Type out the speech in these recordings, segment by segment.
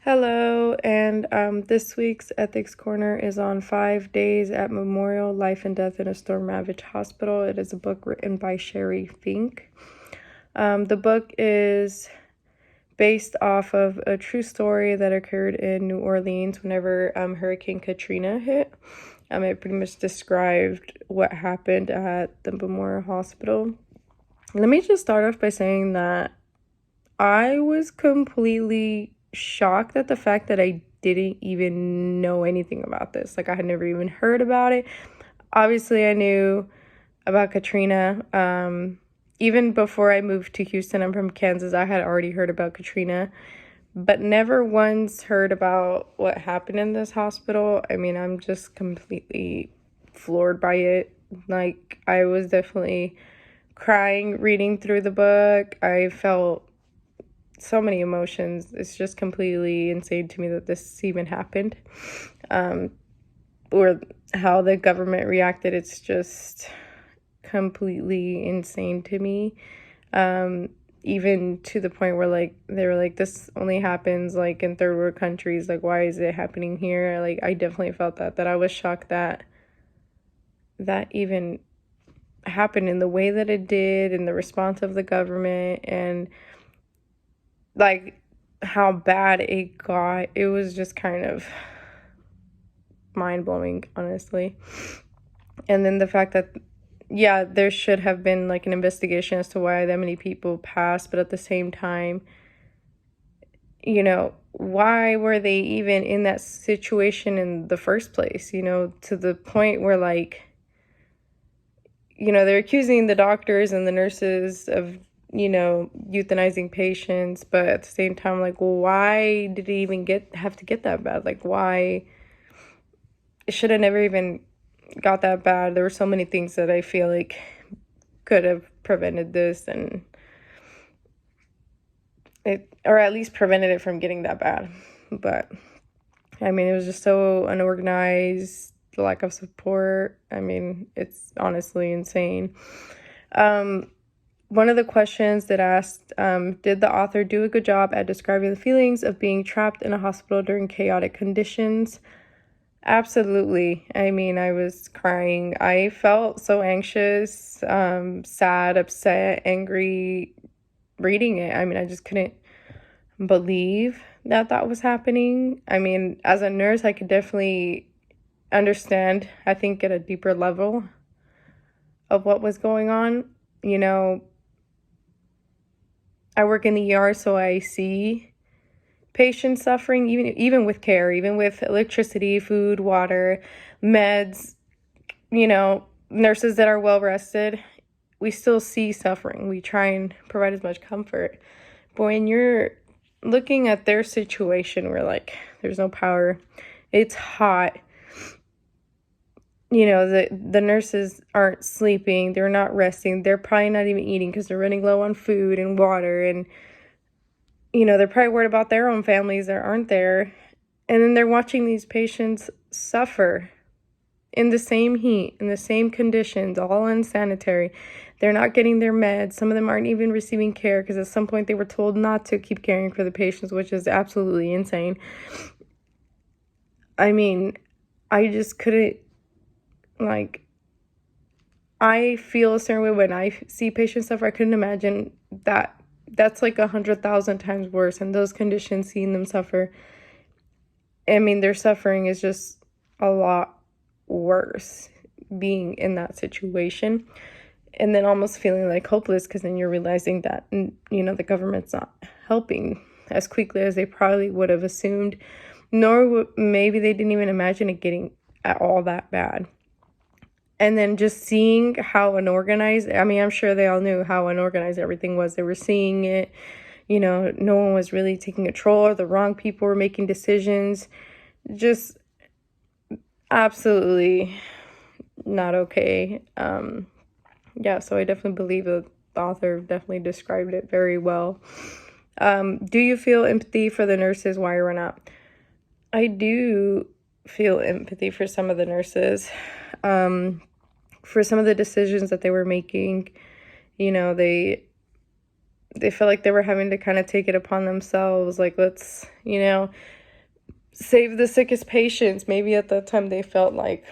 Hello, and this week's Ethics Corner is on 5 Days at Memorial Life and Death in a Storm Ravaged Hospital. It is a book written by Sherry Fink. The book is based off of a true story that occurred in New Orleans whenever Hurricane Katrina hit. It pretty much described what happened at the Memorial Hospital. Let me just start off by saying that I was completely shocked at the fact that I didn't even know anything about this. Like, I had never even heard about it. Obviously, I knew about Katrina. Even before I moved to Houston, I'm from Kansas, I had already heard about Katrina, but never once heard about what happened in this hospital. I mean, I'm just completely floored by it. Like, I was definitely crying reading through the book. I felt so many emotions. It's just completely insane to me that this even happened, or how the government reacted. It's just completely insane to me, even to the point where, like, they were like, this only happens, like, in third world countries. Like, why is it happening here? Like, I definitely felt that I was shocked that even happened in the way that it did, and the response of the government, and like how bad it got. It was just kind of mind-blowing, honestly. And then the fact that, yeah, there should have been like an investigation as to why that many people passed, but at the same time, why were they even in that situation in the first place? To the point where, like, they're accusing the doctors and the nurses of euthanizing patients, but at the same time, like, well, why did it even have to get that bad? Like, why? It should have never even got that bad. There were so many things that I feel like could have prevented this, and or at least prevented it from getting that bad. But I mean, it was just so unorganized, the lack of support. I mean, it's honestly insane. One of the questions that asked, did the author do a good job at describing the feelings of being trapped in a hospital during chaotic conditions? Absolutely. I mean, I was crying. I felt so anxious, sad, upset, angry reading it. I mean, I just couldn't believe that was happening. I mean, as a nurse, I could definitely understand, I think, at a deeper level of what was going on. I work in the ER, so I see patients suffering, even with care, even with electricity, food, water, meds, nurses that are well rested. We still see suffering. We try and provide as much comfort. But when you're looking at their situation where, like, there's no power, it's hot, the nurses aren't sleeping, they're not resting, they're probably not even eating because they're running low on food and water, and they're probably worried about their own families that aren't there. And then they're watching these patients suffer in the same heat, in the same conditions, all unsanitary. They're not getting their meds. Some of them aren't even receiving care because at some point they were told not to keep caring for the patients, which is absolutely insane. I mean, I just couldn't, like, I feel a certain way when I see patients suffer. I couldn't imagine that. That's like 100,000 times worse. In those conditions, seeing them suffer, I mean, their suffering is just a lot worse being in that situation. And then almost feeling like hopeless, because then you're realizing that, the government's not helping as quickly as they probably would have assumed, nor maybe they didn't even imagine it getting at all that bad. And then just seeing how unorganized, I mean, I'm sure they all knew how unorganized everything was. They were seeing it, no one was really taking control, or the wrong people were making decisions. Just absolutely not okay. Yeah, so I definitely believe the author definitely described it very well. Do you feel empathy for the nurses? Why or not? I do feel empathy for some of the nurses, for some of the decisions that they were making. They they felt like they were having to kind of take it upon themselves, like, let's, save the sickest patients. Maybe at that time they felt like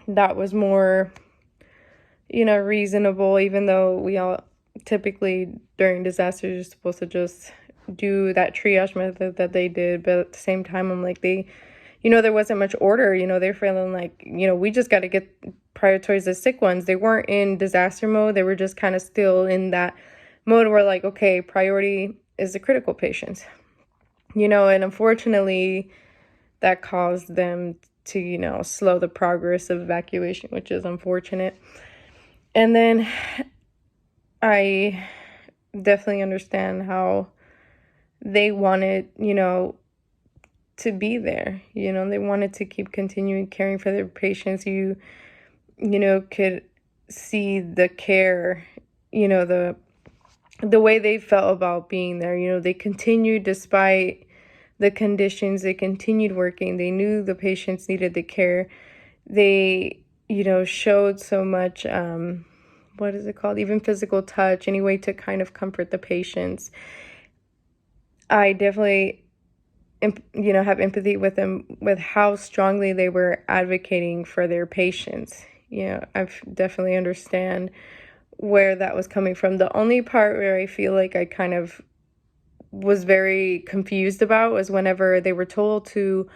that was more, reasonable, even though we all typically during disasters you're supposed to just do that triage method that they did. But at the same time, I'm like, there wasn't much order. They're feeling like, we just got to get prioritize the sick ones. They weren't in disaster mode. They were just kind of still in that mode where, like, okay, priority is the critical patients, and unfortunately that caused them to, slow the progress of evacuation, which is unfortunate. And then I definitely understand how they wanted, to be there. They wanted to keep continuing caring for their patients. You could see the care, the way they felt about being there. They continued despite the conditions. They continued working. They knew the patients needed the care. They, showed so much, what is it called? Even physical touch, any way to kind of comfort the patients. I definitely, have empathy with them, with how strongly they were advocating for their patients. I definitely understand where that was coming from. The only part where I feel like I kind of was very confused about was whenever they were told to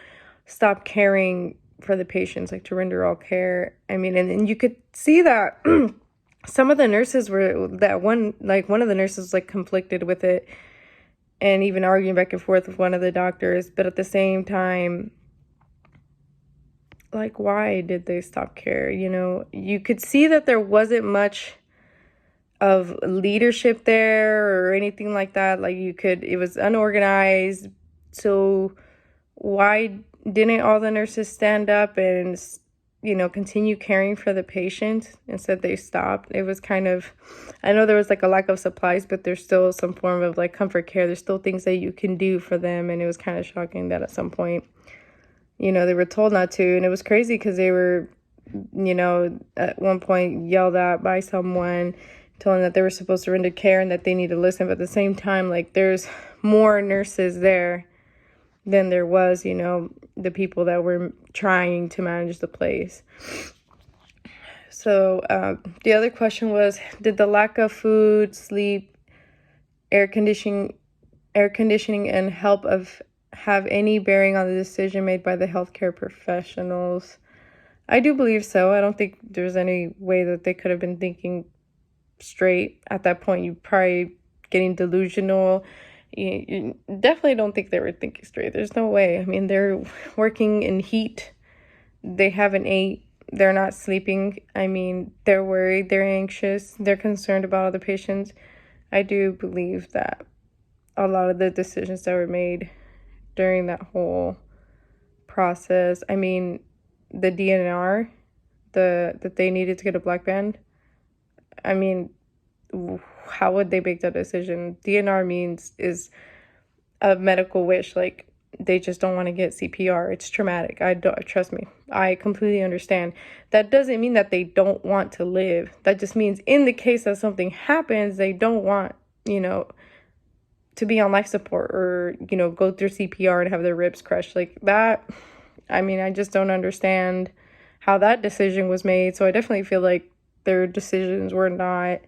stop caring for the patients, like to render all care. I mean, and you could see that some of the nurses were, one of the nurses was like conflicted with it and even arguing back and forth with one of the doctors. But at the same time, like, why did they stop care? You could see that there wasn't much of leadership there or anything like that. Like, it was unorganized. So why didn't all the nurses stand up and, continue caring for the patient? Instead, they stopped. It was kind of, I know there was like a lack of supplies, but there's still some form of like comfort care. There's still things that you can do for them. And it was kind of shocking that at some point, they were told not to. And it was crazy because they were, at one point yelled at by someone, telling them that they were supposed to render care and that they need to listen. But at the same time, like, there's more nurses there than there was, the people that were trying to manage the place. So the other question was, did the lack of food, sleep, air conditioning, and help have any bearing on the decision made by the healthcare professionals? I do believe so. I don't think there's any way that they could have been thinking straight at that point. You probably getting delusional. You definitely don't think they were thinking straight. There's no way. I mean, they're working in heat. They haven't ate. They're not sleeping. I mean, they're worried. They're anxious. They're concerned about other patients. I do believe that a lot of the decisions that were made during that whole process, I mean, the DNR, that they needed to get a black band, I mean, how would they make that decision? DNR is a medical wish. Like, they just don't want to get CPR. It's traumatic. Trust me. I completely understand. That doesn't mean that they don't want to live. That just means in the case that something happens, they don't want, to be on life support or, go through CPR and have their ribs crushed like that. I mean, I just don't understand how that decision was made. So I definitely feel like their decisions were not,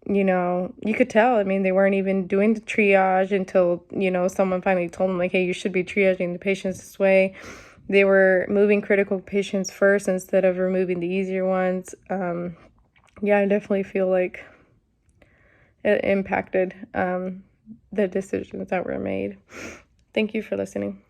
you could tell. I mean, they weren't even doing the triage until, someone finally told them, like, hey, you should be triaging the patients this way. They were moving critical patients first instead of removing the easier ones. Yeah, I definitely feel like it impacted the decisions that were made. Thank you for listening.